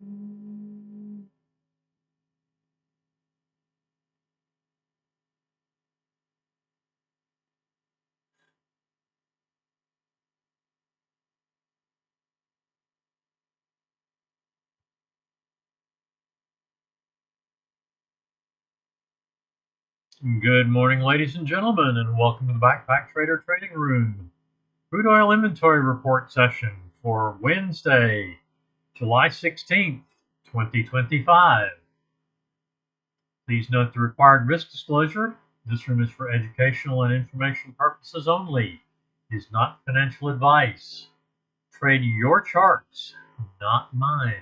Good morning, ladies and gentlemen, and welcome to the Backpack Trader Trading Room. Crude oil inventory report session for Wednesday, July 16th, 2025. Please note the required risk disclosure. This room is for educational and informational purposes only. It is not financial advice. Trade your charts, not mine.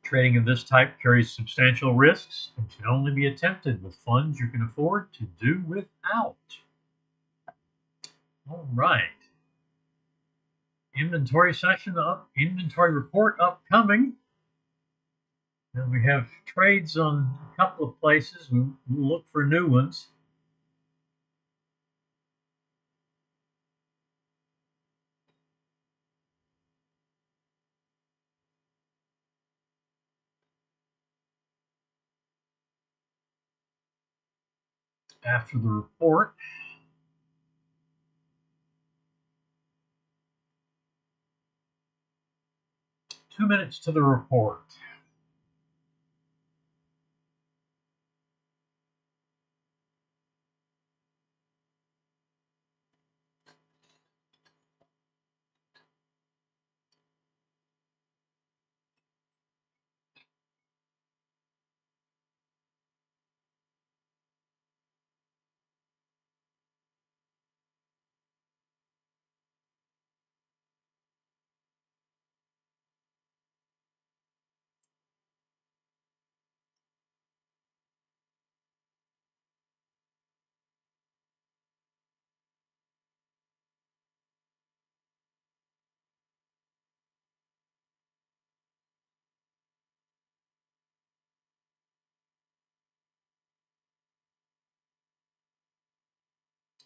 Trading of this type carries substantial risks and should only be attempted with funds you can afford to do without. All right. Inventory session up, inventory report upcoming. And we have trades on a couple of places. We'll look for new ones. After the report. 2 minutes to the report.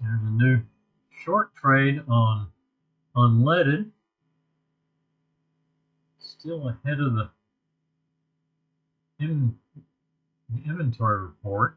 There's a new short trade on unleaded. Still ahead of the inventory report.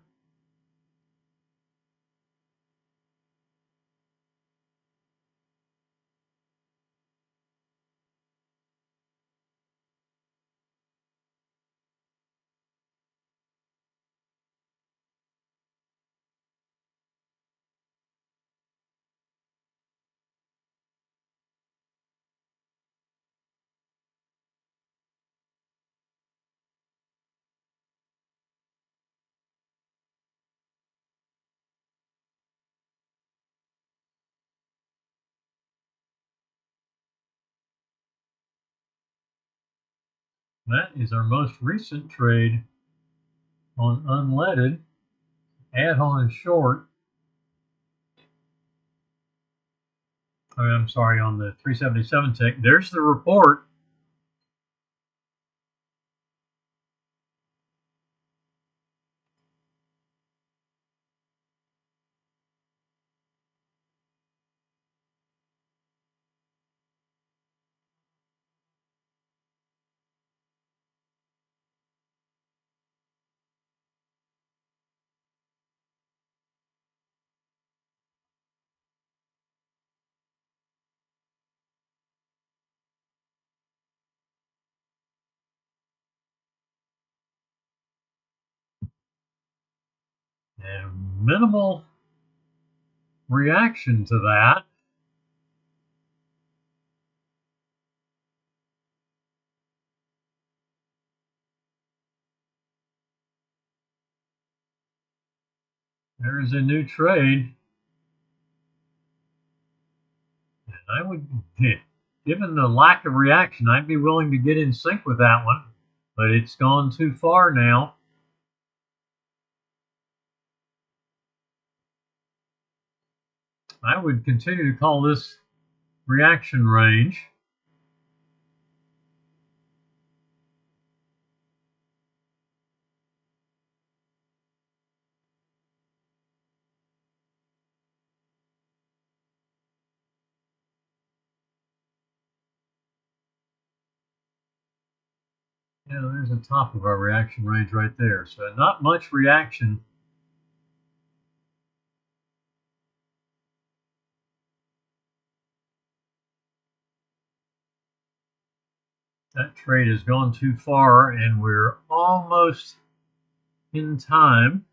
That is our most recent trade on unleaded. Add on short. I'm sorry, on the 377 tick. There's the report. And minimal reaction to that. There's a new trade. And I would, given the lack of reaction, I'd be willing to get in sync with that one. But it's gone too far now. I would continue to call this reaction range. Yeah, there's the top of our reaction range right there. So not much reaction. That trade has gone too far, and we're almost in time.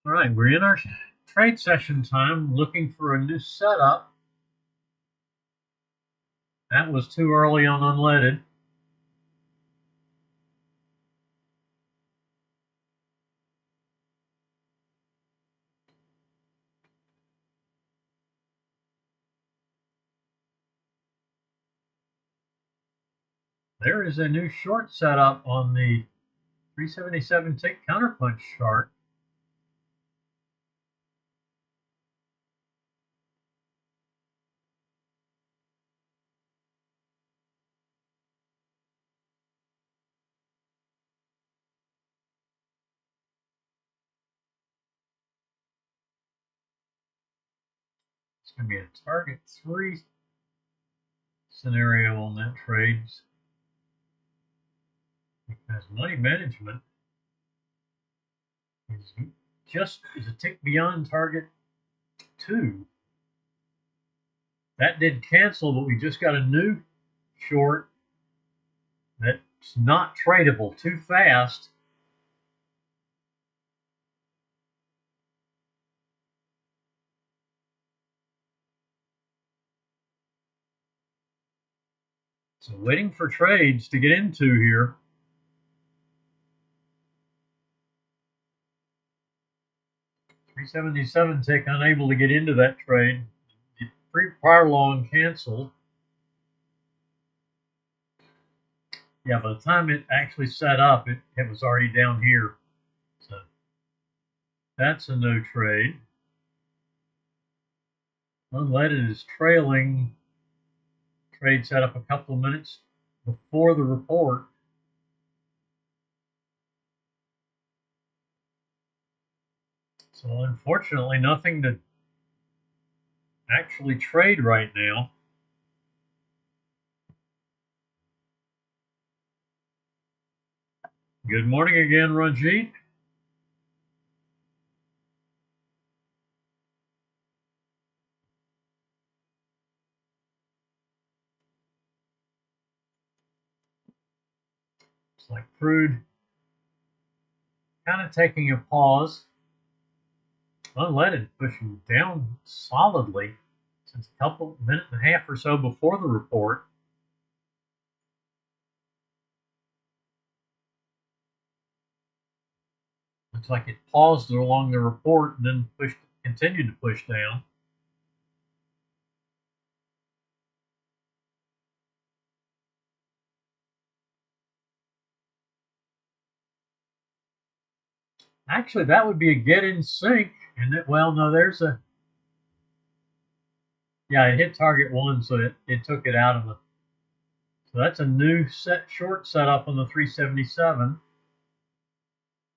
All right, we're in our trade session time, looking for a new setup. That was too early on unleaded. There is a new short setup on the 377 tick counterpunch chart. It's going to be a target 3 scenario on that trade because money management is a tick beyond target 2. That did cancel, but we just got a new short that's not tradable too fast. So waiting for trades to get into here. $377 tick unable to get into that trade. The prior long canceled. Yeah, by the time it actually set up, it was already down here. So that's a no trade. Unleaded is trailing. Trade set up a couple of minutes before the report. So unfortunately, nothing to actually trade right now. Good morning again, Ranjit. It's like Crude kind of taking a pause. Unleaded pushing down solidly since a minute and a half or so before the report. Looks like it paused along the report and then continued to push down. Actually, that would be a get in sync. And well, no, there's a, yeah, it hit target 1, so it took it out of the, so that's a new short setup on the 377.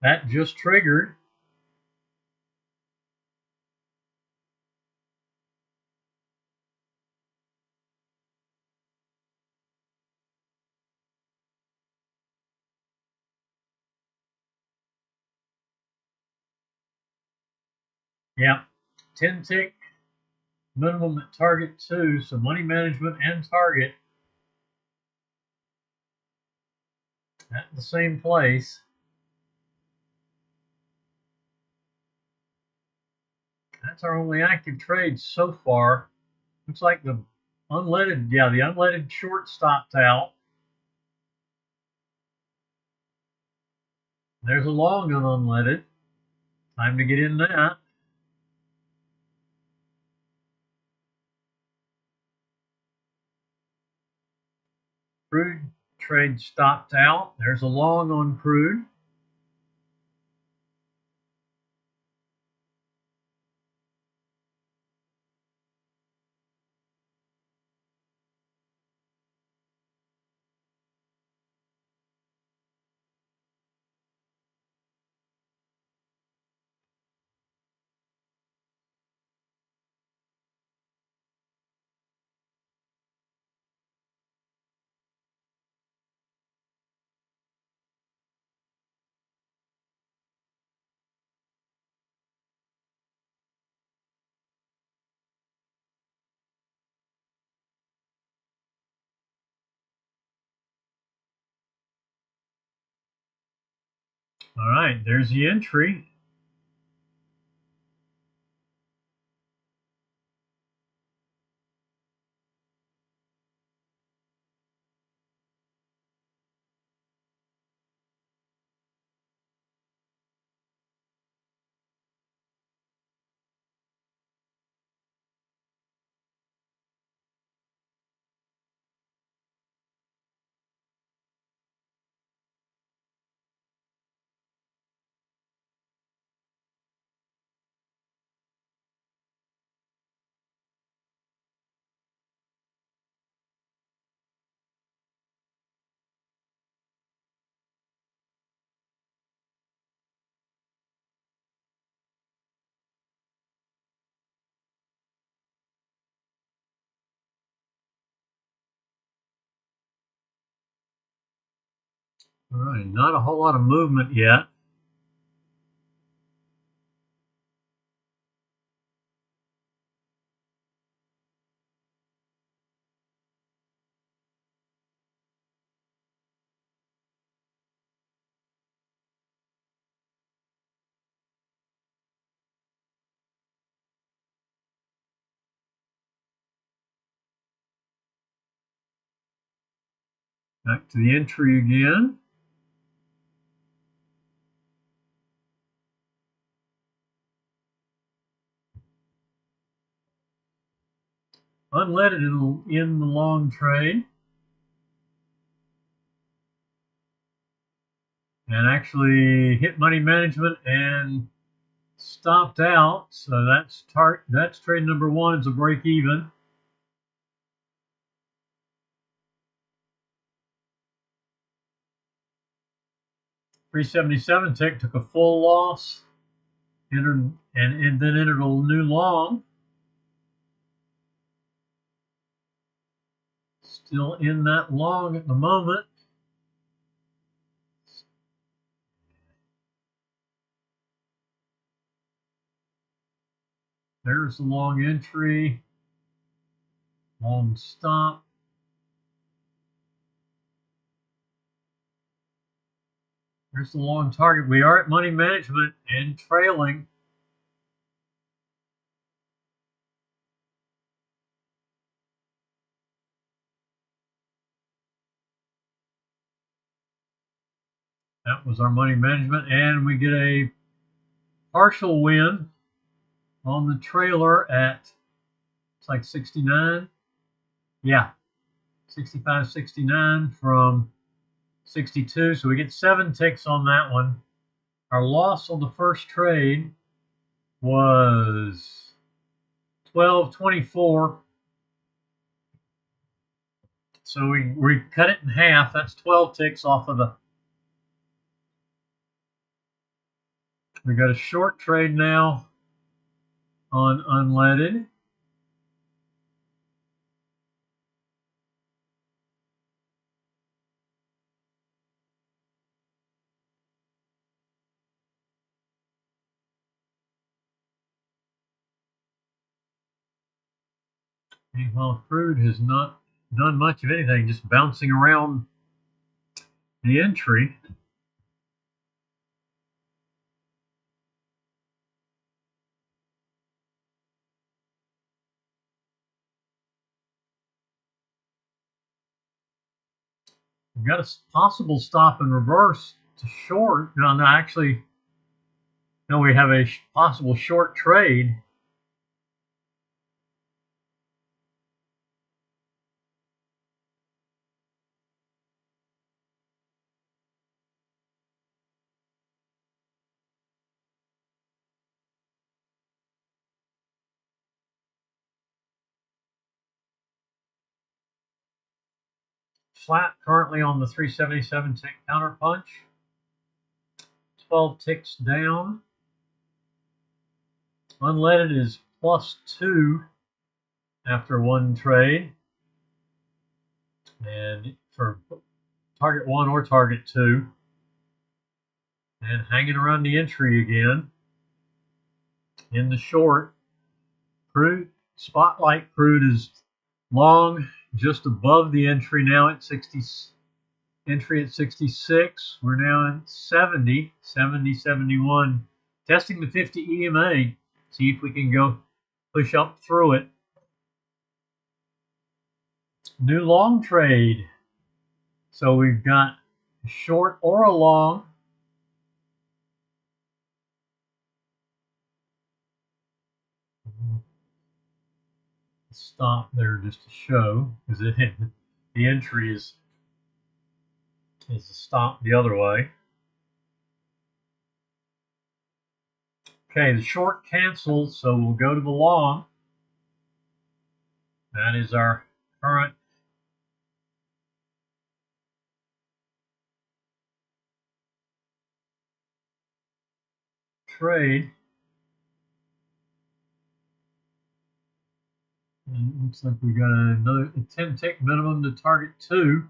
That just triggered. Yeah, 10 tick minimum at target 2, so money management and target at the same place. That's our only active trade so far. Looks like the unleaded, yeah, the unleaded short stopped out. There's a long on unleaded. Time to get in that. Crude trade stopped out. There's a long on crude. All right, there's the entry. All right, not a whole lot of movement yet. Back to the entry again. Unleaded in the long trade. And actually hit money management and stopped out. So that's trade number one. It's a break even. 377 tick, took a full loss, entered and then entered a new long. Still in that long at the moment. There's the long entry, long stop. There's the long target. We are at money management and trailing. That was our money management, and we get a partial win on the trailer at, it's like 69. Yeah, 65, 69 from 62. So we get 7 ticks on that one. Our loss on the first trade was 12.24. So we cut it in half. That's 12 ticks off of the. We got a short trade now on unleaded. Meanwhile, crude has not done much of anything, just bouncing around the entry. We've got a possible stop and reverse to short. No, actually, no, we have a possible short trade. Flat currently on the 377 tick counter punch. 12 ticks down. Unleaded is +2 after one trade. And for target 1 or target 2. And hanging around the entry again. In the short, crude, spotlight crude is long, just above the entry now at 60. Entry at 66. We're now at 70, 70, 71. Testing the 50 EMA. See if we can go push up through it. New long trade. So we've got a short or a long. Stop there just to show, because the entry is a stop the other way. Okay, the short canceled, so we'll go to the long. That is our current trade. And it looks like we got another 10 tick minimum to target 2.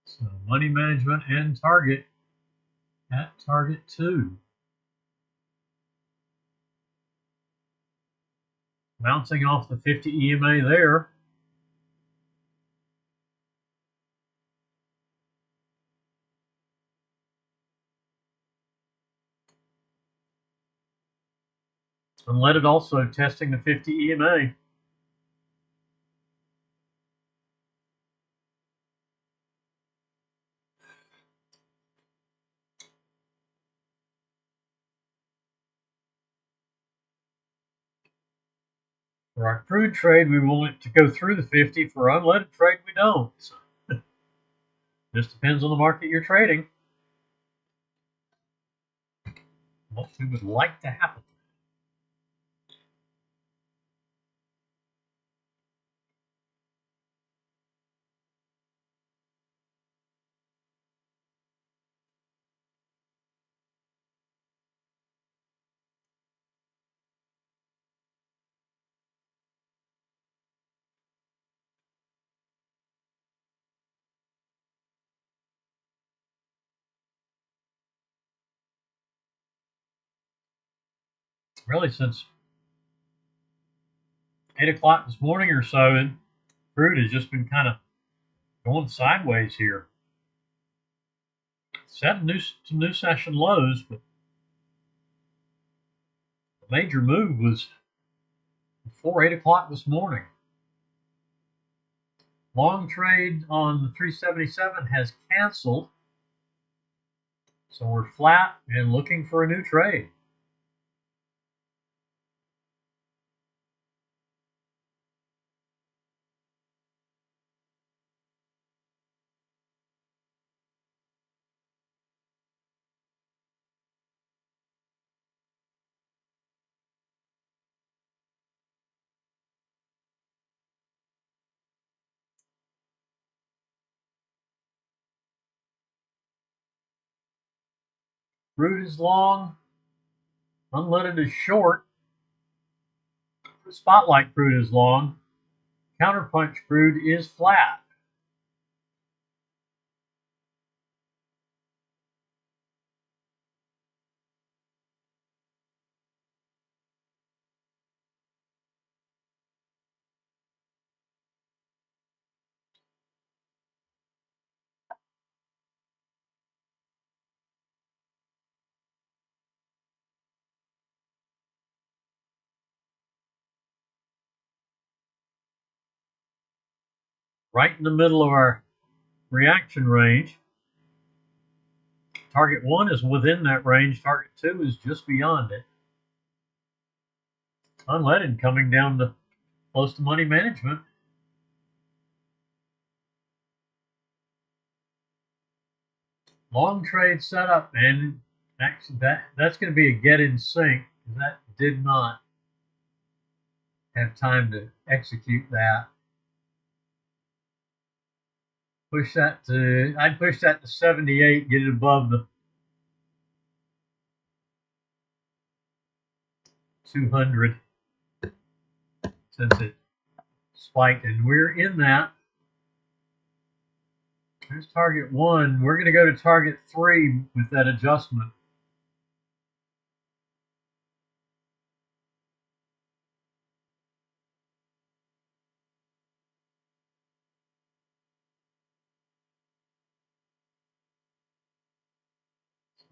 So money management and target at target 2. Bouncing off the 50 EMA there. Unleaded also testing the 50 EMA. For our crude trade, we want it to go through the 50. For unleaded trade, we don't. So just depends on the market you're trading. What we would like to happen. Really, since 8 o'clock this morning or so, and crude has just been kind of going sideways here. Set some new session lows, but the major move was before 8 o'clock this morning. Long trade on the 377 has canceled, so we're flat and looking for a new trade. Crude is long, unleaded is short. Spotlight crude is long, counterpunch crude is flat. Right in the middle of our reaction range. Target 1 is within that range. Target 2 is just beyond it. Unleaded coming down to close to money management. Long trade setup, and actually that's going to be a get in sync. That did not have time to execute that. I'd push that to 78, get it above the 200 since it spiked, and we're in that. There's target 1. We're going to go to target 3 with that adjustment.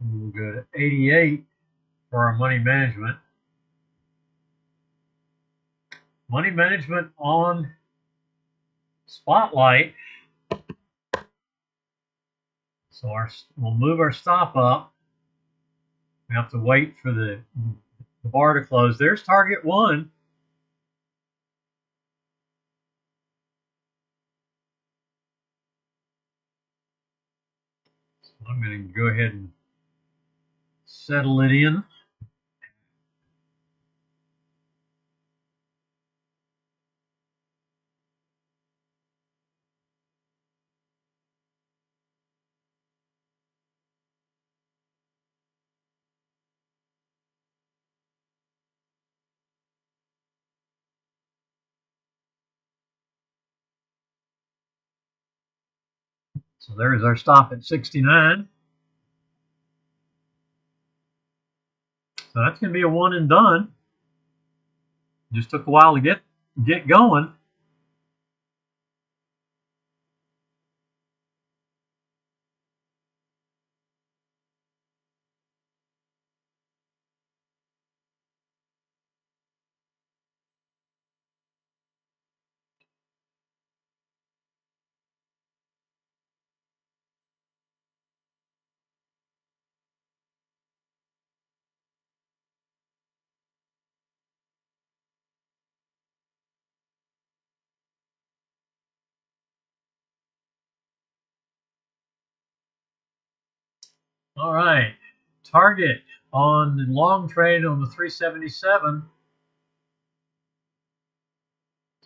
We'll go to 88 for our money management. Money management on Spotlight. So we'll move our stop up. We have to wait for the bar to close. There's target 1. So I'm going to go ahead and settle it in. So there's our stop at 69. So that's going to be a one and done. Just took a while to get going. All right, target on the long trade on the 377.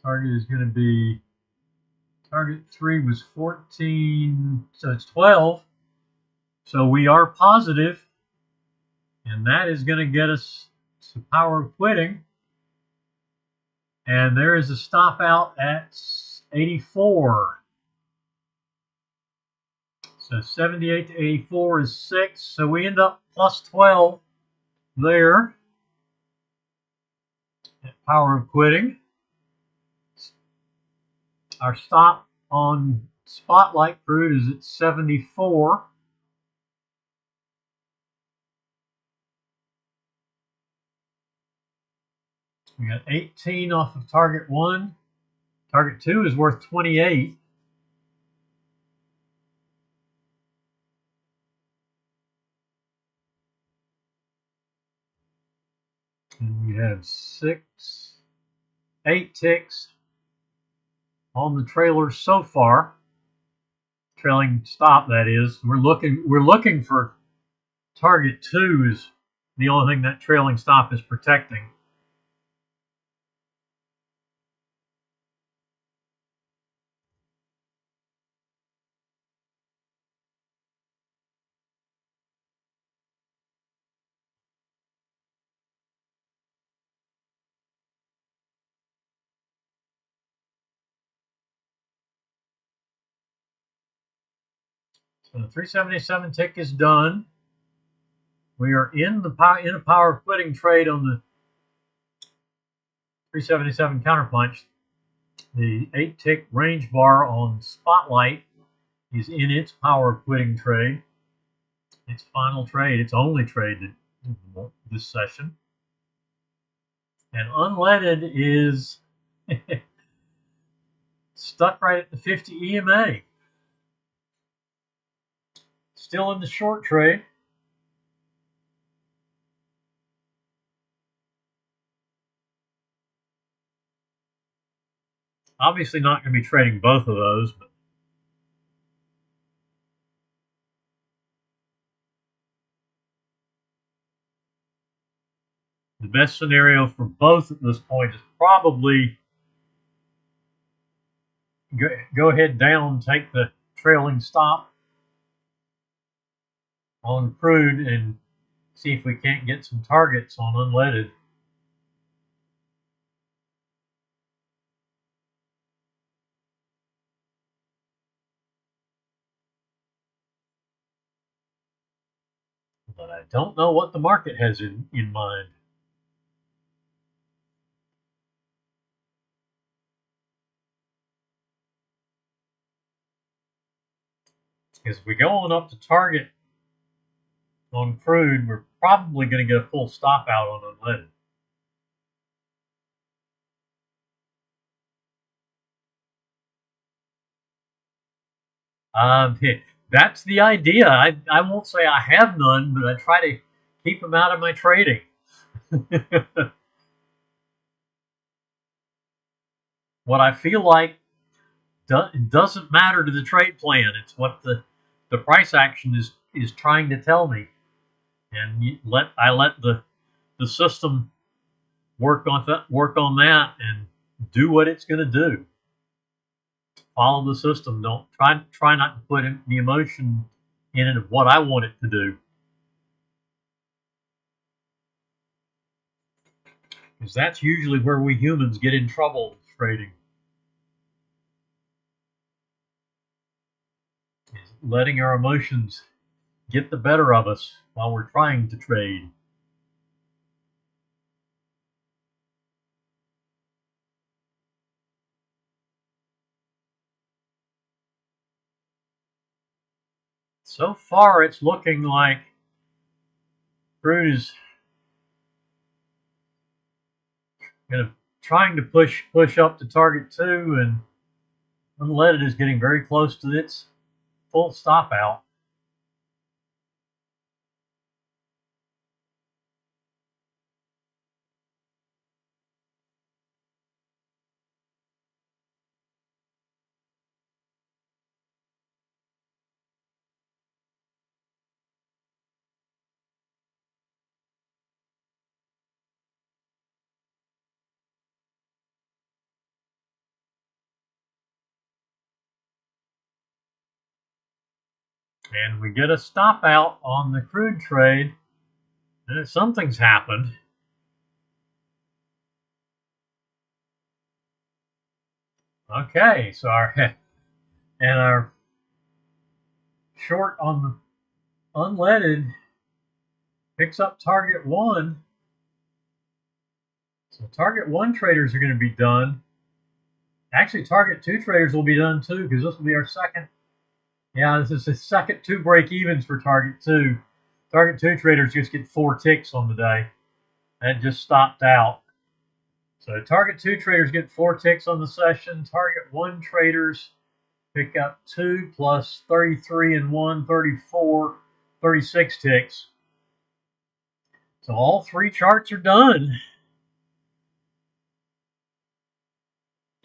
Target is going to be, target 3 was 14, so it's 12. So we are positive, and that is going to get us to power of quitting. And there is a stop out at 84. So 78 to 84 is 6. So we end up plus 12 there at power of quitting. Our stop on Spotlight Crude is at 74. We got 18 off of target 1. Target 2 is worth 28. And we have 8 ticks on the trailer so far. Trailing stop, that is. We're looking for target 2 is the only thing that trailing stop is protecting. So the 377 tick is done. We are in a power quitting trade on the 377 counterpunch. The 8 tick range bar on Spotlight is in its power quitting trade. Its final trade, its only trade this session. And unleaded is stuck right at the 50 EMA. Still in the short trade. Obviously not going to be trading both of those, but the best scenario for both at this point is probably go ahead down, take the trailing stop on crude, and see if we can't get some targets on unleaded. But I don't know what the market has in mind. As we go on up to target on crude, we're probably going to get a full stop out on unleaded. That's the idea. I won't say I have none, but I try to keep them out of my trading. What I feel like doesn't matter to the trade plan. It's what the price action is trying to tell me, and I let the system work on that and do what it's going to do. Follow the system. Don't try not to put the emotion in it of what I want it to do, because that's usually where we humans get in trouble with trading. Is letting our emotions get the better of us while we're trying to trade. So far, it's looking like Crude is trying to push up to target 2, and unleaded is getting very close to its full stop out. And we get a stop out on the crude trade, and something's happened. Okay, so our short on the unleaded picks up target 1. So target 1 traders are going to be done. Actually, target 2 traders will be done too, because this will be our second. Yeah, this is the second 2 break evens for target 2. Target 2 traders just get 4 ticks on the day. That just stopped out. So target 2 traders get 4 ticks on the session. Target 1 traders pick up 2 plus 33 and 1, 34, 36 ticks. So all 3 charts are done.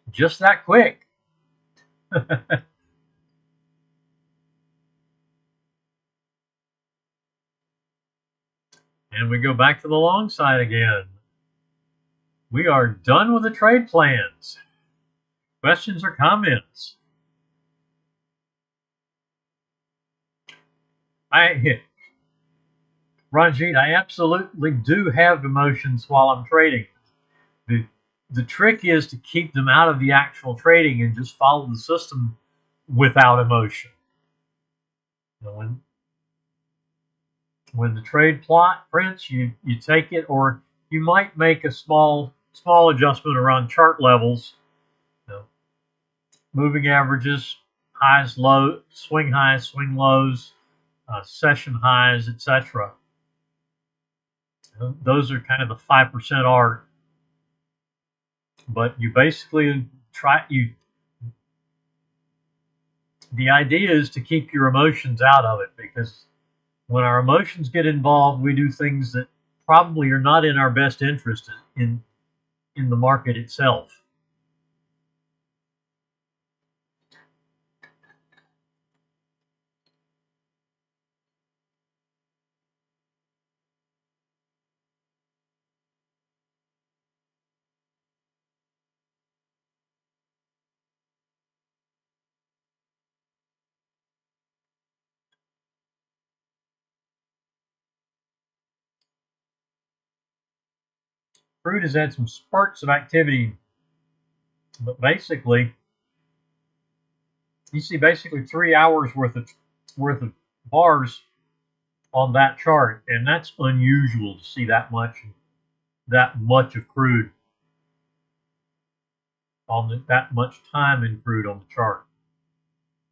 Just that quick. And we go back to the long side again. We are done with the trade plans. Questions or comments? Ranjit, I absolutely do have emotions while I'm trading. The trick is to keep them out of the actual trading and just follow the system without emotion. When the trade plot prints, you take it, or you might make a small adjustment around chart levels, moving averages, highs, low, swing highs, swing lows, session highs, etc. Those are kind of the 5% art. But you basically the idea is to keep your emotions out of it, because when our emotions get involved, we do things that probably are not in our best interest in the market itself. Crude has had some spurts of activity, but basically, you see basically 3 hours worth of bars on that chart, and that's unusual to see that much of crude on that much time in crude on the chart,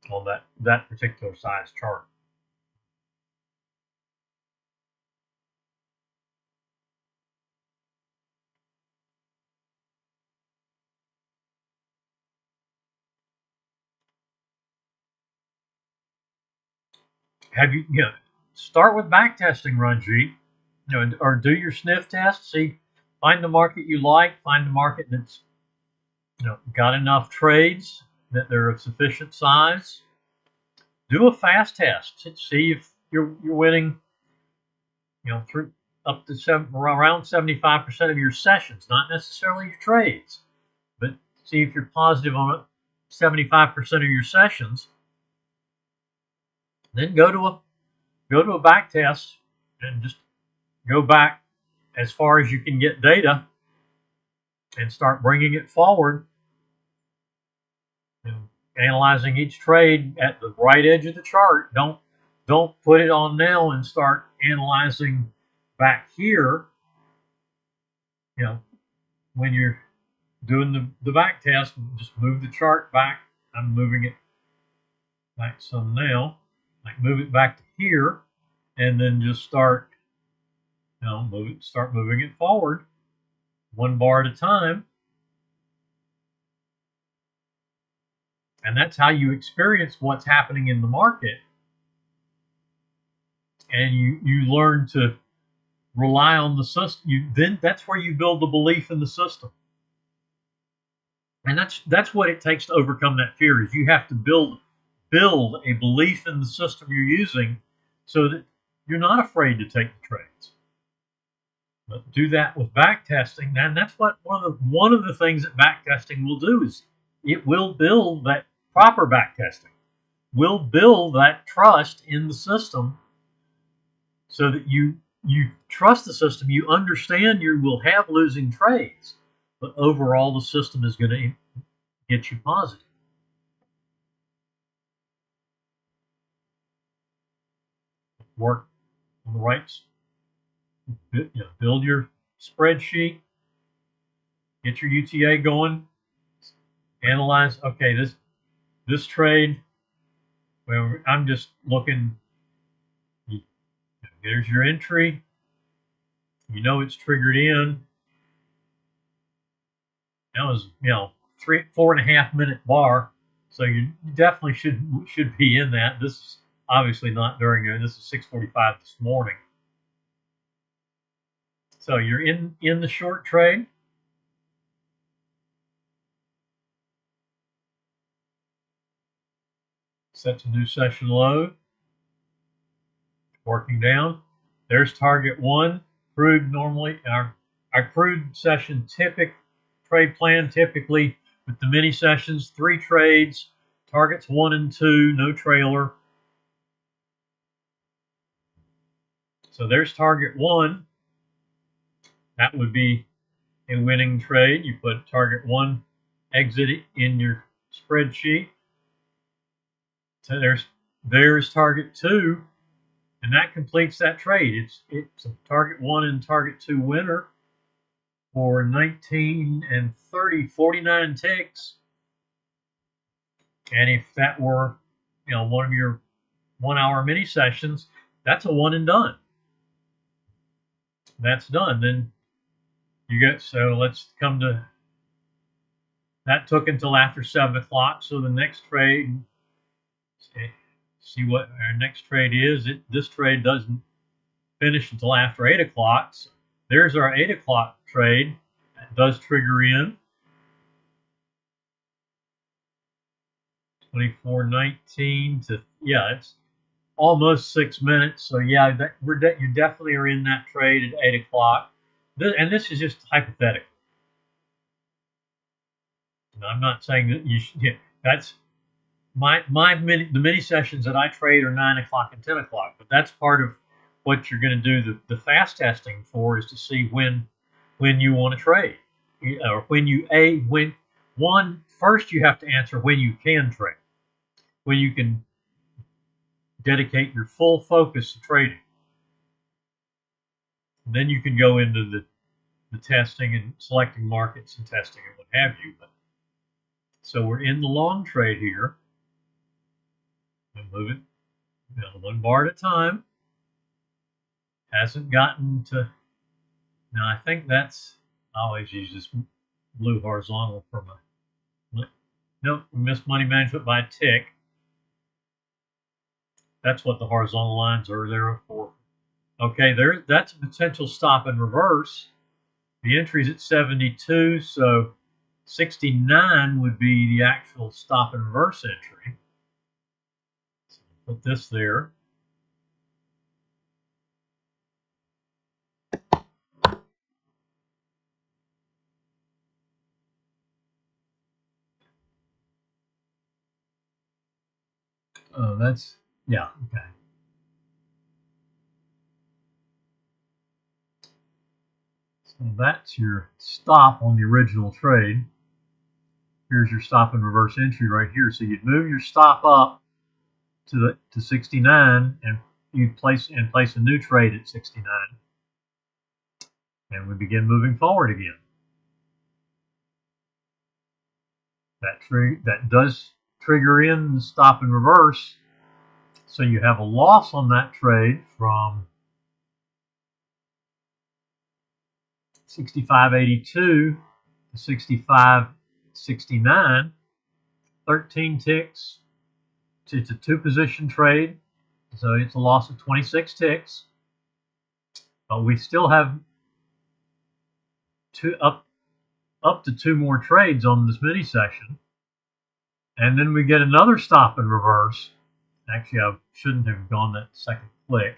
on that particular size chart. have you, start with back testing run sheet, or do your sniff test. See, find the market you like, find the market that's, got enough trades that they're of sufficient size. Do a fast test. See if you're winning, through up to around 75% of your sessions, not necessarily your trades, but see if you're positive on 75% of your sessions. Then go to a back test and just go back as far as you can get data and start bringing it forward, analyzing each trade at the right edge of the chart. Don't put it on now and start analyzing back here. When you're doing the back test, just move the chart back. I'm moving it back some now. Like move it back to here, and then just start, start moving it forward, one bar at a time. And that's how you experience what's happening in the market. And you learn to rely on the system. Then that's where you build the belief in the system. And that's what it takes to overcome that fear. Is you have to build a belief in the system you're using, so that you're not afraid to take the trades. But do that with back testing, and that's what one of the things that back testing will do is it will build that proper back testing. Will build that trust in the system, so that you trust the system. You understand you will have losing trades, but overall the system is going to get you positive. Work on the right, build your spreadsheet, get your UTA going, analyze. Okay, this trade. Well, I'm just looking. There's your entry. It's triggered in. That was 4.5 minute bar, so you definitely should be in that. This is obviously not during there. This is 6:45 this morning. So you're in the short trade. Set to new session low. Working down. There's target 1. Crude normally our crude session trade plan typically with the mini sessions, 3 trades, targets 1 and 2, no trailer. So there's target 1. That would be a winning trade. You put target 1 exit in your spreadsheet. So there's target 2, and that completes that trade. It's a target 1 and target 2 winner for 19 and 30, 49 ticks. And if that were, one of your 1 hour mini sessions, that's a one and done. That's done. Then so let's come to, that took until after 7 o'clock. So the next trade, see what our next trade is. This trade doesn't finish until after 8 o'clock. So there's our 8 o'clock trade. That does trigger in. 24.19 to, it's almost 6 minutes. So you definitely are in that trade at 8 o'clock. And this is just hypothetical. And I'm not saying that you should. That's the mini sessions that I trade are 9 o'clock and 10 o'clock. But that's part of what you're going to do the fast testing for, is to see when you want to trade, or first you have to answer when you can trade, when you can dedicate your full focus to trading. And then you can go into the testing and selecting markets and testing and what have you. So we're in the long trade here. I'm moving one bar at a time. Hasn't gotten to, now I think that's, I always use this blue horizontal for my, nope, missed money management by a tick. That's what the horizontal lines are there for. Okay, that's a potential stop and reverse. The entry's at 72, so 69 would be the actual stop and reverse entry. So put this there. Oh, that's, yeah, okay. So that's your stop on the original trade. Here's your stop and reverse entry right here. So you'd move your stop up to 69, and you'd place a new trade at 69, and we begin moving forward again. That does trigger in the stop and reverse, so you have a loss on that trade from 65.82 to 65.69, 13 ticks. It's a two-position trade, so it's a loss of 26 ticks. But we still have up to two more trades on this mini session, and then we get another stop and reverse. Actually, I shouldn't have gone that second click.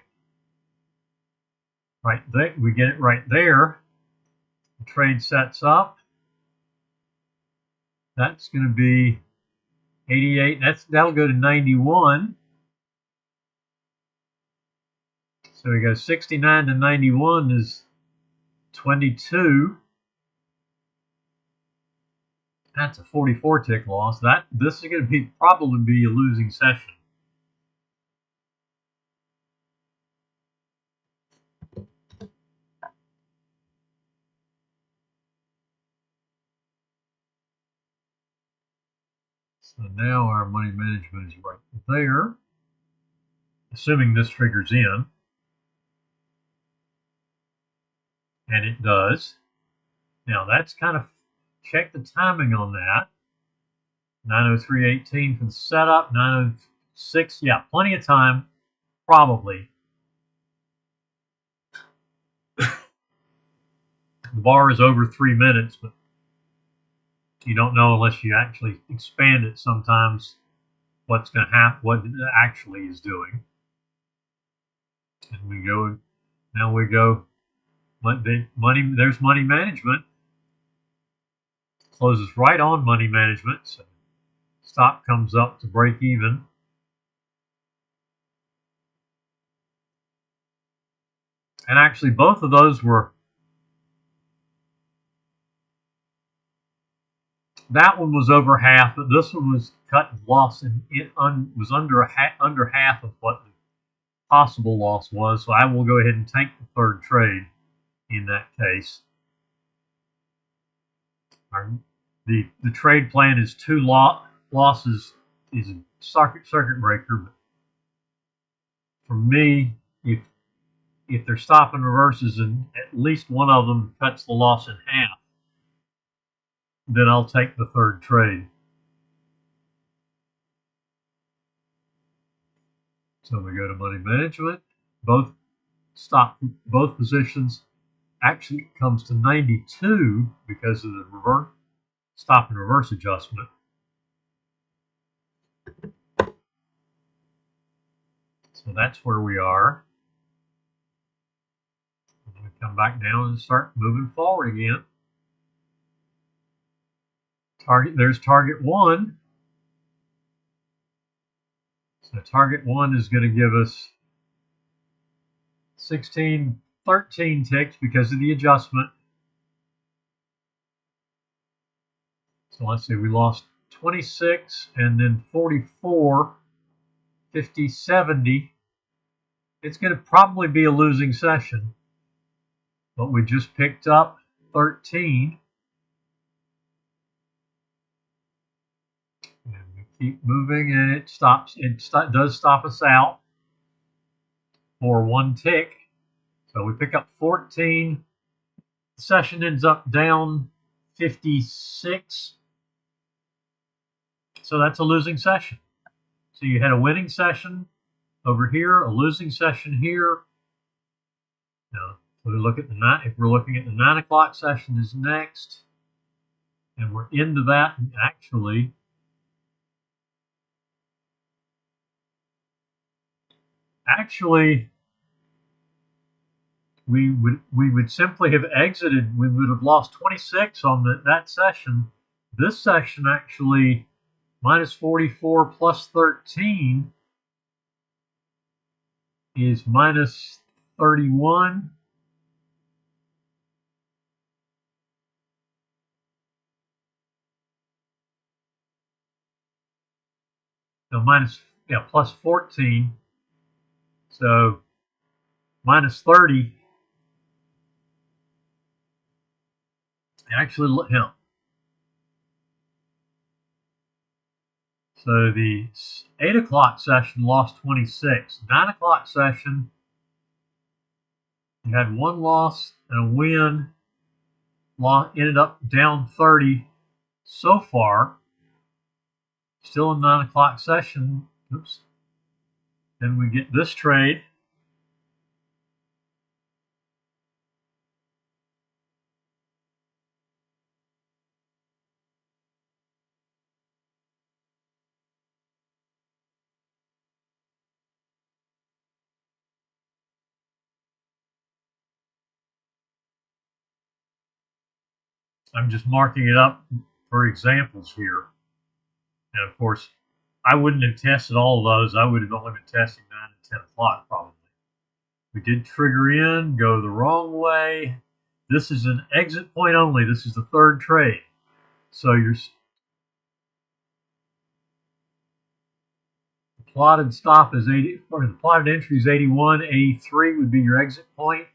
Right there, we get it right there. The trade sets up. That's going to be 88. That'll go to 91. So we go 69 to 91 is 22. That's a 44 tick loss. This is going to probably be a losing session. So now our money management is right there, assuming this triggers in, and it does. Now that's kind of, check the timing on that. 9:03:18 for the setup, 9:06, yeah, plenty of time, probably. The bar is over 3 minutes, but you don't know unless you actually expand it sometimes what's going to happen, what it actually is doing. And we go, now we go, there's money management. Closes right on money management, so stop comes up to break even. And actually both of those were, that one was over half, but this one was cut and loss, and it was under half of what the possible loss was. So I will go ahead and take the third trade in that case. The trade plan is two losses is a circuit breaker, but for me, if they're stop and reverses and at least one of them cuts the loss in half, then I'll take the third trade. So we go to money management. Both positions actually comes to 92 because of the stop and reverse adjustment. So that's where we are. I'm going to come back down and start moving forward again. There's target 1. So target 1 is going to give us 13 ticks because of the adjustment. So let's see, we lost 26 and then 44, 50, 70. It's going to probably be a losing session, but we just picked up 13. And we keep moving, and it stops. It does stop us out for 1 tick. So we pick up 14. The session ends up down 56. So that's a losing session. So you had a winning session over here, a losing session here. Now, we look at the if we're looking at the 9 o'clock session is next, and we're into that. And actually, we would simply have exited. We would have lost 26 on that session. This session actually minus 44 plus 13 is minus 31. No, plus 14. So minus 30. Actually, so the 8 o'clock session lost 26. 9 o'clock session, you had one loss and a win. Ended up down 30 so far. Still in 9 o'clock session. Oops. Then we get this trade. I'm just marking it up for examples here. And of course, I wouldn't have tested all of those. I would have only been testing 9 and 10 o'clock probably. We did trigger in, go the wrong way. This is an exit point only. This is the third trade. So your plotted stop is 80, or the plotted entry is 81. 83 would be your exit point.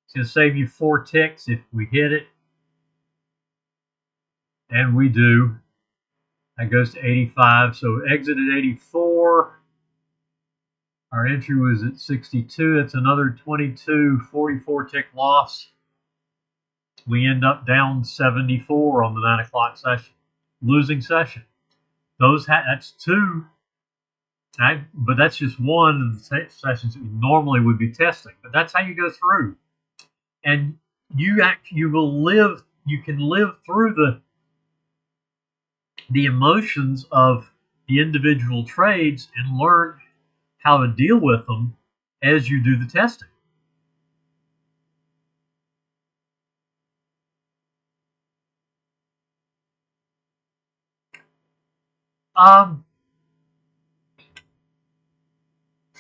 It's going to save you 4 ticks if we hit it. And we do. That goes to 85. So exit at 84. Our entry was at 62. That's another 22, 44 tick loss. We end up down 74 on the 9 o'clock session. Losing session. That's 2. But that's just one of the sessions that we normally would be testing. But that's how you go through. And you can live through the emotions of the individual trades and learn how to deal with them as you do the testing.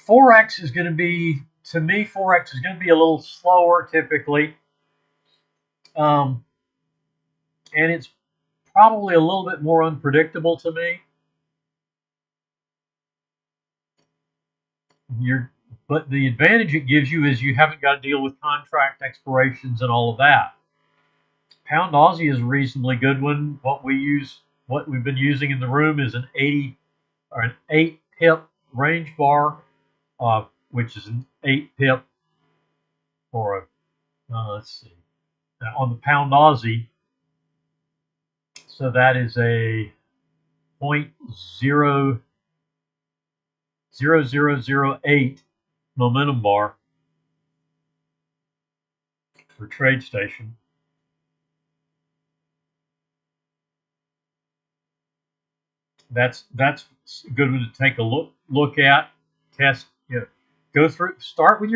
Forex is going to be, to me, Forex is going to be a little slower typically. And it's probably a little bit more unpredictable to me. But the advantage it gives you is you haven't got to deal with contract expirations and all of that. Pound Aussie is a reasonably good one. What we've been using in the room is an 80 or an 8 pip range bar, which is an 8 pip for let's see, on the Pound Aussie. So that is a 0.0008 momentum bar for TradeStation. That's a good one to take a look at, test. Go through. Start with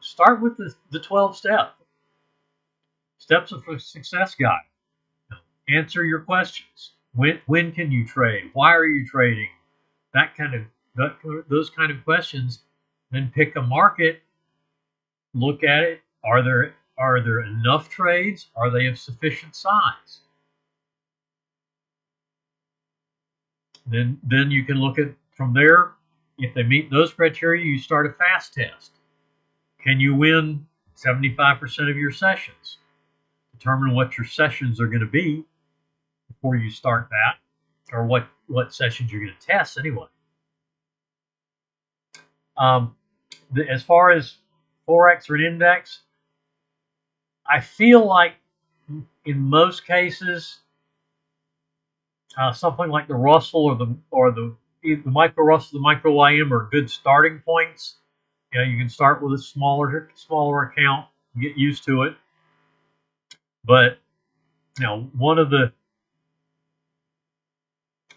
start with the 12 steps of a success guide. Answer your questions. When can you trade? Why are you trading? Those kind of questions. Then pick a market. Look at it. Are there enough trades? Are they of sufficient size? Then you can look at from there. If they meet those criteria, you start a fast test. Can you win 75% of your sessions? Determine what your sessions are going to be before you start that, or what sessions you're going to test anyway. As far as Forex or an index, I feel like in most cases, something like the Russell or the the micro Russell, the micro YM are good starting points. You know, you can start with a smaller account, get used to it. But you know, one of the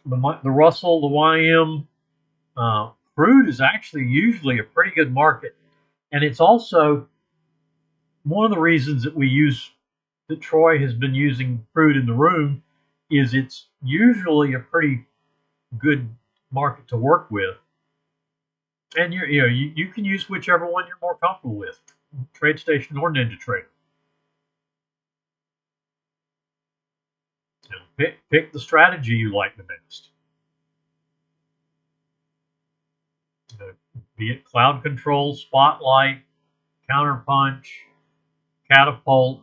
Russell, the YM, Crude is actually usually a pretty good market, and it's also one of the reasons that Troy has been using Crude in the room is it's usually a pretty good market to work with, and you can use whichever one you're more comfortable with, TradeStation or NinjaTrader. You know, pick the strategy you like the best. You know, be it cloud control, spotlight, counterpunch, catapult.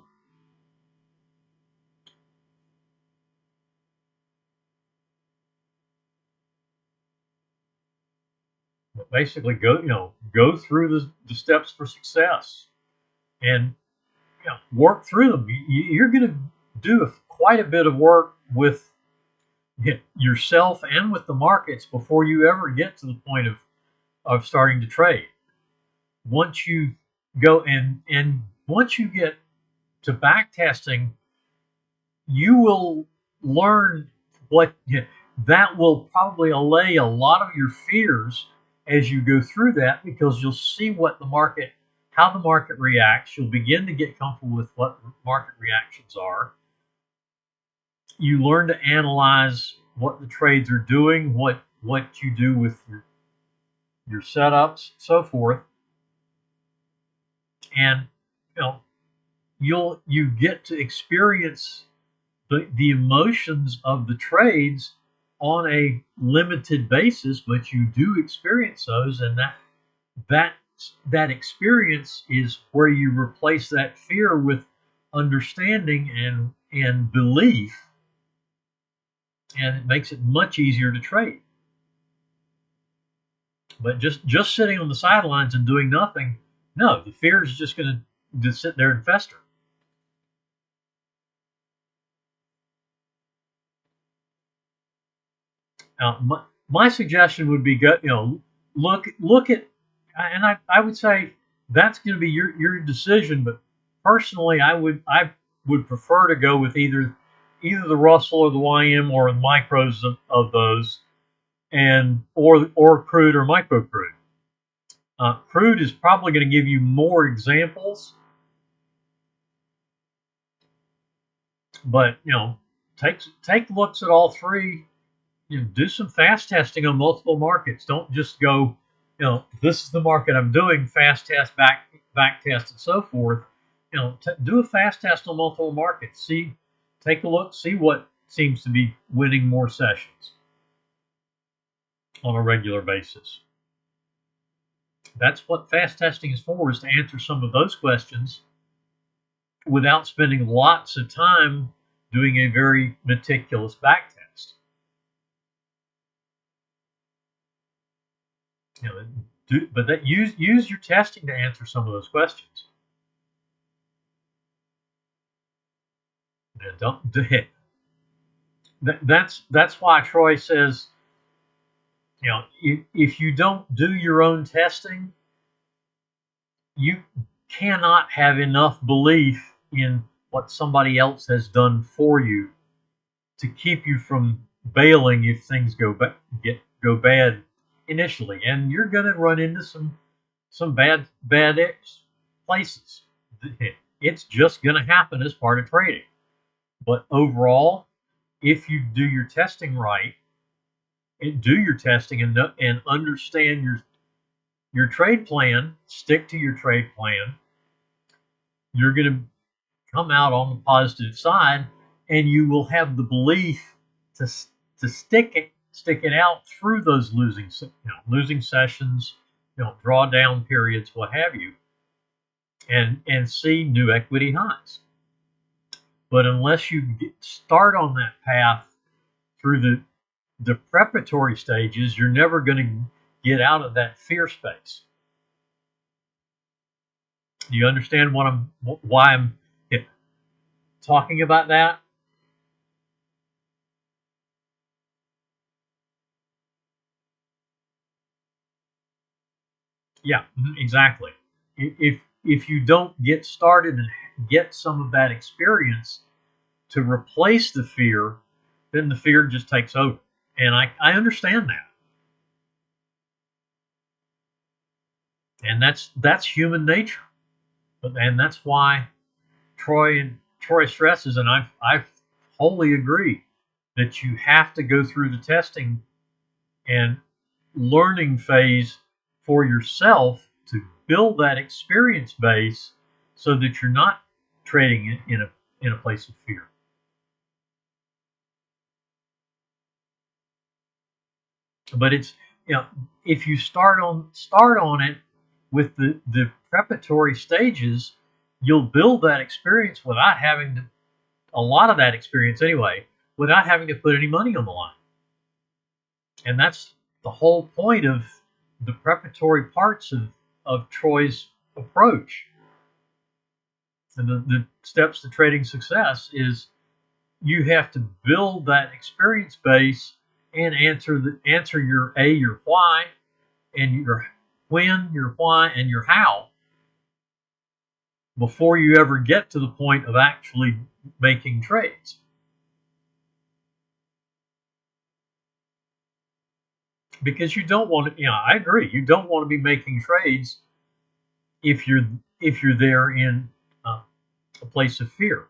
But basically, go through the steps for success, and work through them. You're going to do quite a bit of work with yourself and with the markets before you ever get to the point of starting to trade. Once you go and once you get to back testing, you will learn that will probably allay a lot of your fears as you go through that, because you'll see how the market reacts. You'll begin to get comfortable with what market reactions are. You learn to analyze what the trades are doing, what you do with your setups, so forth, and you get to experience the emotions of the trades on a limited basis, but you do experience those, and that experience is where you replace that fear with understanding and belief, and it makes it much easier to trade. But just sitting on the sidelines and doing nothing, no, the fear is just going to sit there and fester. My suggestion would be look at, and I would say that's going to be your decision. But personally, I would prefer to go with either the Russell or the YM or the micros of those, or Crude or micro Crude. Crude is probably going to give you more examples, but take looks at all three. Do some fast testing on multiple markets. Don't just go, this is the market I'm doing, fast test, back test, and so forth. Do a fast test on multiple markets. Take a look, see what seems to be winning more sessions on a regular basis. That's what fast testing is for, is to answer some of those questions without spending lots of time doing a very meticulous back test. But use your testing to answer some of those questions. That's why Troy says, if you don't do your own testing, you cannot have enough belief in what somebody else has done for you to keep you from bailing if things go bad initially, and you're going to run into some bad places. It's just going to happen as part of trading. But overall, if you do your testing right, and do your testing and understand your trade plan, stick to your trade plan, you're going to come out on the positive side, and you will have the belief to stick it out through those losing sessions, drawdown periods, what have you, and see new equity highs. But unless you start on that path through the preparatory stages, you're never going to get out of that fear space. Do you understand why I'm talking about that? Yeah, exactly. If you don't get started and get some of that experience to replace the fear, then the fear just takes over. And I understand that. And that's human nature. And that's why Troy stresses, and I wholly agree, that you have to go through the testing and learning phase for yourself to build that experience base so that you're not trading in a place of fear. But it's, if you start on it with the preparatory stages, you'll build that experience without having to, a lot of that experience anyway, without having to put any money on the line. And that's the whole point of the preparatory parts of Troy's approach. And the steps to trading success is you have to build that experience base and answer your why, and your when, your why, and your how before you ever get to the point of actually making trades. Because you don't want to, I agree, you don't want to be making trades if you're there in a place of fear.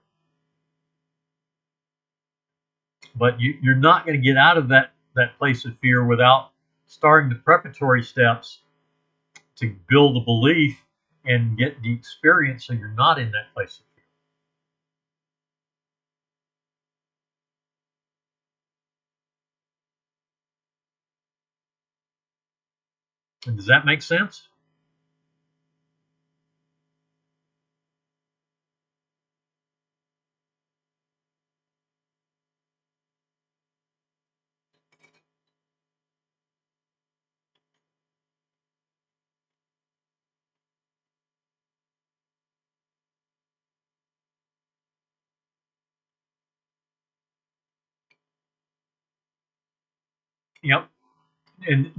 But you're not going to get out of that place of fear without starting the preparatory steps to build a belief and get the experience so you're not in that place of fear. And does that make sense? Yep. And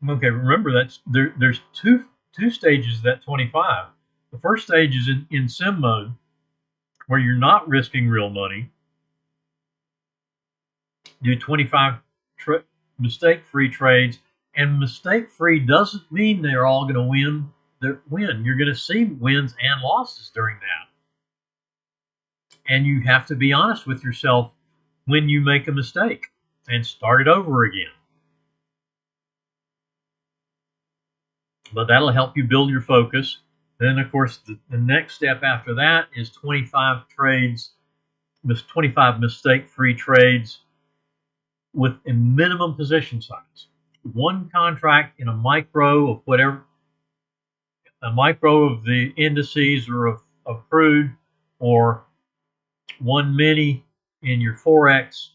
okay, remember there's two stages of that 25. The first stage is in sim mode, where you're not risking real money. Do 25 mistake-free trades, and mistake-free doesn't mean they're all going to win. You're going to see wins and losses during that, and you have to be honest with yourself when you make a mistake and start it over again. But that'll help you build your focus. Then, of course, the next step after that is 25 mistake-free trades with a minimum position size. One contract in a micro of whatever, a micro of the indices or of crude, or one mini in your Forex,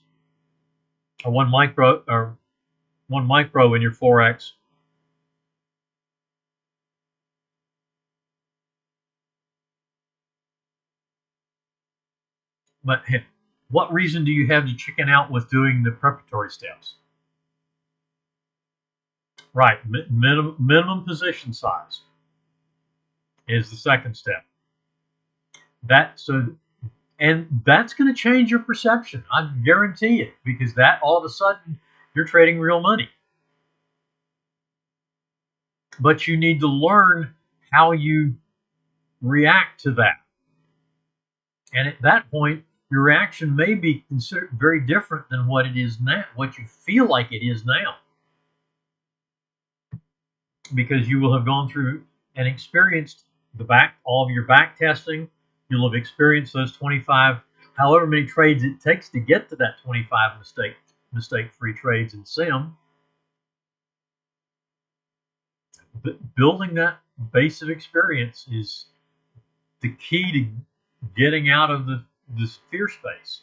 or one micro in your Forex. But what reason do you have to chicken out with doing the preparatory steps? Right, minimum position size is the second step. And that's going to change your perception. I guarantee it, because that all of a sudden you're trading real money. But you need to learn how you react to that. And at that point, your reaction may be considered very different than what it is now, what you feel like it is now, because you will have gone through and experienced all of your back testing. You'll have experienced those 25, however many trades it takes to get to that 25 mistake-free trades in sim. But building that base of experience is the key to getting out of this fear space.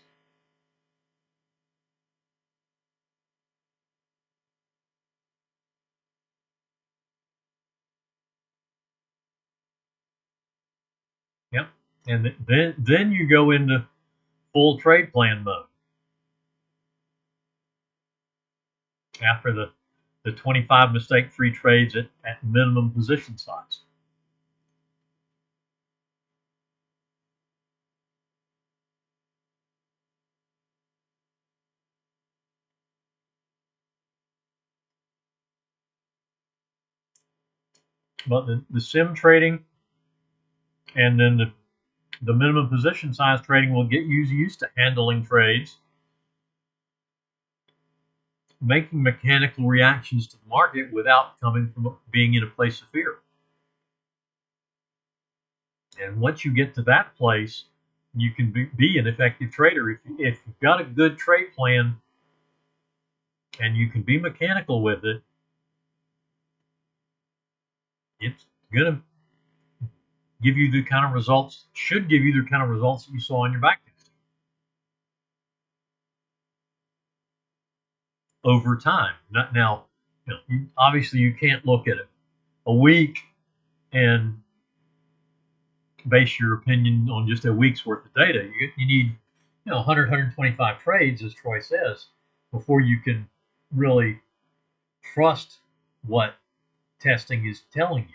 Yep. And then you go into full trade plan mode after the 25 mistake-free trades at minimum position size. But the sim trading and then the minimum position size trading will get you used to handling trades, making mechanical reactions to the market without coming from being in a place of fear. And once you get to that place, you can be an effective trader. If you've got a good trade plan and you can be mechanical with it, it's going to give you the kind of results, should give you the kind of results that you saw on your backtesting. Over time. Now, obviously you can't look at it a week and base your opinion on just a week's worth of data. You need 100, 125 trades, as Troy says, before you can really trust what testing is telling you.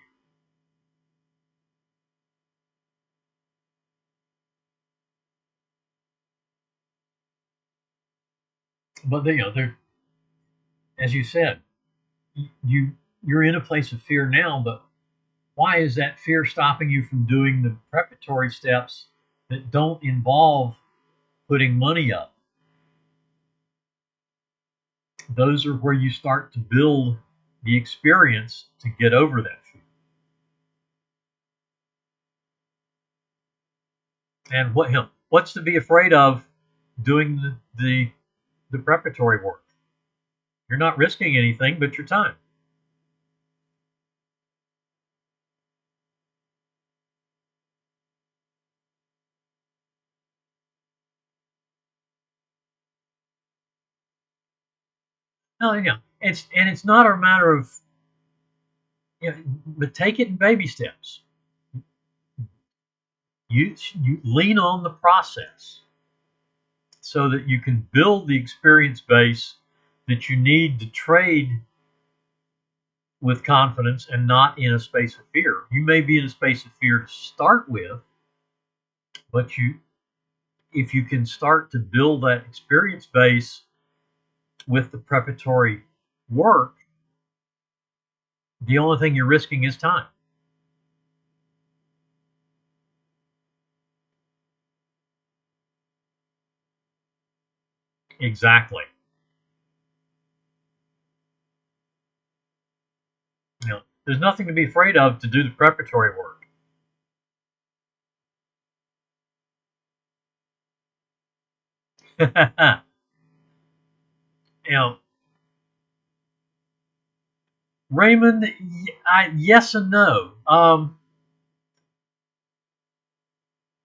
But they're, as you said, you're in a place of fear now, but why is that fear stopping you from doing the preparatory steps that don't involve putting money up? Those are where you start to build the experience to get over that fear. And what's to be afraid of doing the preparatory work? You're not risking anything but your time. No, it's not a matter of, but take it in baby steps. You lean on the process so that you can build the experience base that you need to trade with confidence and not in a space of fear. You may be in a space of fear to start with, but if you can start to build that experience base with the preparatory work, the only thing you're risking is time. Exactly. There's nothing to be afraid of to do the preparatory work. Raymond, yes and no.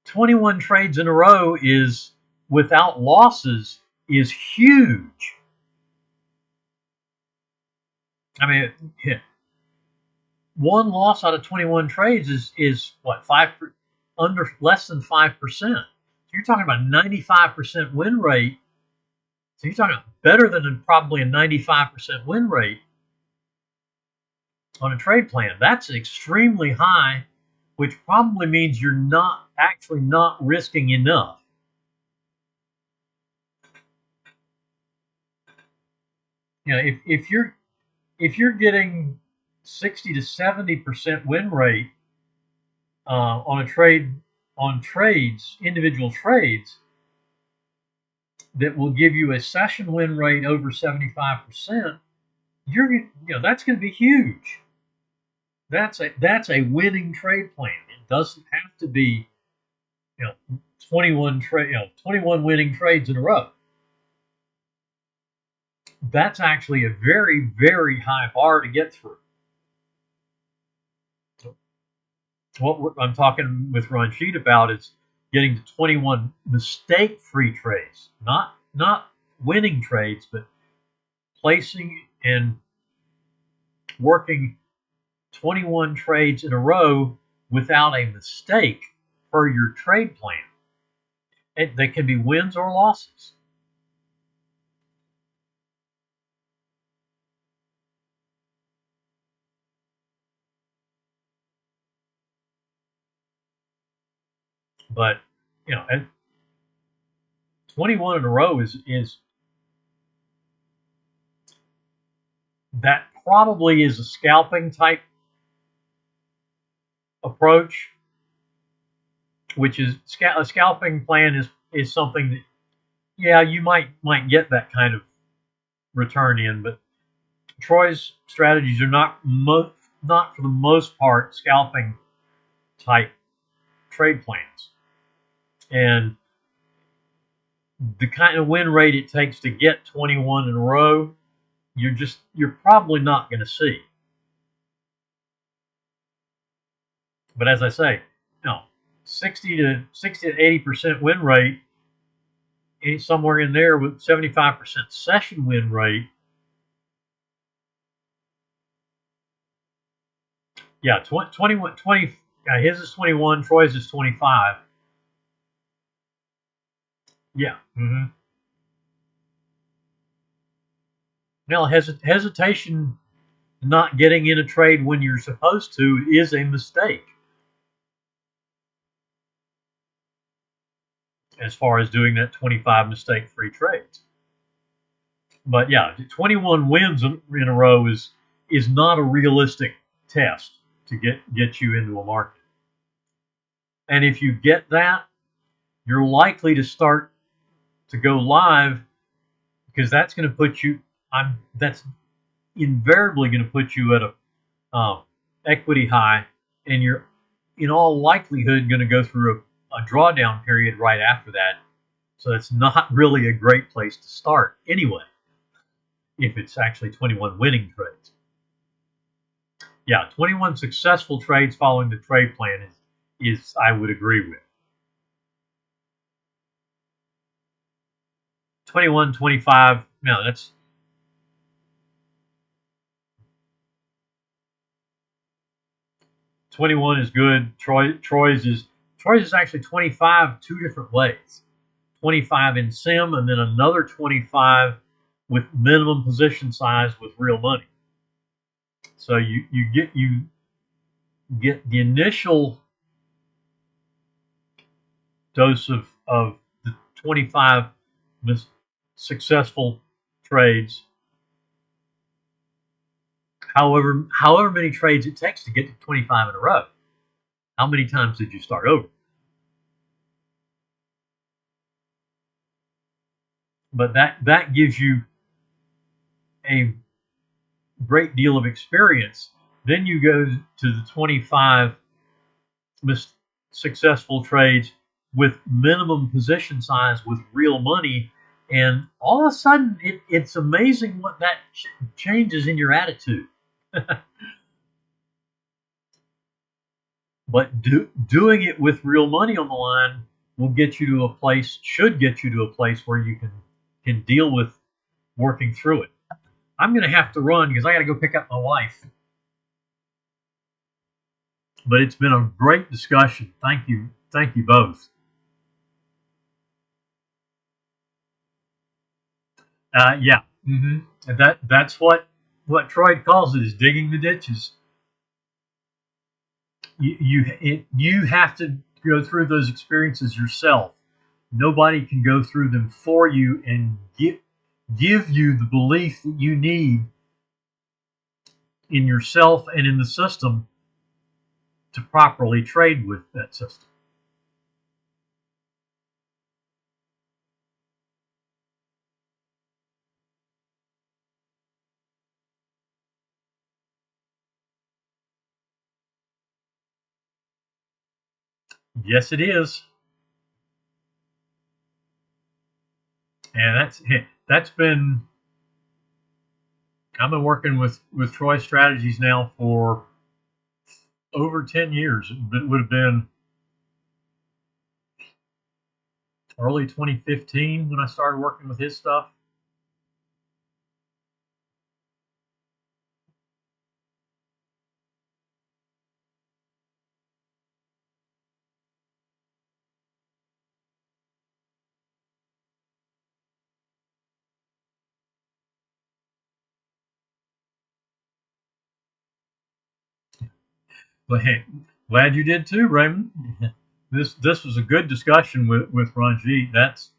21 trades in a row is, without losses, is huge. I mean, one loss out of 21 trades is what, under less than 5%. So you're talking about 95% win rate. So you're talking better than probably a 95% win rate on a trade plan. That's extremely high, which probably means you're not risking enough. If you're getting 60 to 70% win rate on a trade, on trades, individual trades, that will give you a session win rate over 75%, that's going to be huge. That's a winning trade plan. It doesn't have to be 21 winning trades in a row. That's actually a very, very high bar to get through. What I'm talking with Ron Sheet about is getting to 21 mistake-free trades, not winning trades, but placing and working 21 trades in a row without a mistake per your trade plan. They can be wins or losses. But at 21 in a row is that probably is a scalping type approach, which is a scalping plan is something that, yeah, you might get that kind of return in, but Troy's strategies are not for the most part scalping type trade plans, and the kind of win rate it takes to get 21 in a row, you're probably not going to see. But as I say, 60 to 80% win rate, somewhere in there with 75% session win rate. Yeah, 21, 20. His is 21. Troy's is 25. Yeah. Now, hesitation not getting in a trade when you're supposed to is a mistake as far as doing that 25 mistake-free trades. But yeah, 21 wins in a row is not a realistic test to get you into a market. And if you get that, you're likely to start to go live, because that's going to put you that's invariably going to put you at a equity high, and you're in all likelihood going to go through a drawdown period right after that. So it's not really a great place to start anyway, if it's actually 21 winning trades. Yeah, 21 successful trades following the trade plan is I would agree with. 21, 25, no, that's 21 is good. Troy's is actually 25 two different ways. 25 in sim, and then another 25 with minimum position size with real money. So you get the initial dose of the 25 successful trades. However many trades it takes to get to 25 in a row. How many times did you start over? But that gives you a great deal of experience. Then you go to the 25 successful trades with minimum position size with real money, and all of a sudden it's amazing what that changes in your attitude. But doing it with real money on the line will get you to a place, should get you to a place where you can deal with working through it. I'm going to have to run because I got to go pick up my wife. But it's been a great discussion. Thank you both. Yeah, and that's what Troy calls it, is digging the ditches. You have to go through those experiences yourself. Nobody can go through them for you and give you the belief that you need in yourself and in the system to properly trade with that system. Yes, it is. And that's been I've been working with Troy strategies now for over 10 years. It would have been early 2015 when I started working with his stuff. But hey, glad you did too, Raymond. This was a good discussion with Ranjit.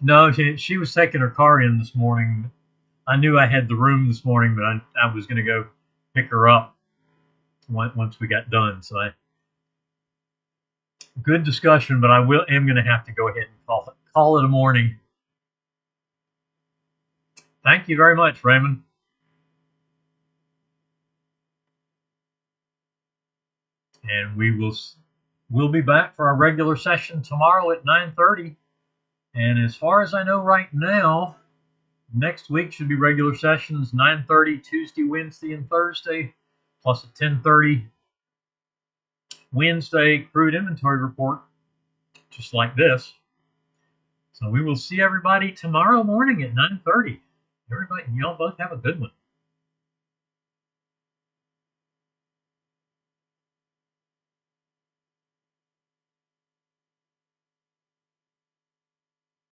No, she was taking her car in this morning. I knew I had the room this morning, but I was going to go pick her up once we got done. So good discussion, but am going to have to go ahead and call it a morning. Thank you very much, Raymond. And we'll be back for our regular session tomorrow at 9:30. And as far as I know right now, next week should be regular sessions 9:30 Tuesday, Wednesday, and Thursday, plus a 10:30 Wednesday crude inventory report, just like this. So we will see everybody tomorrow morning at 9:30. Everybody, y'all both have a good one.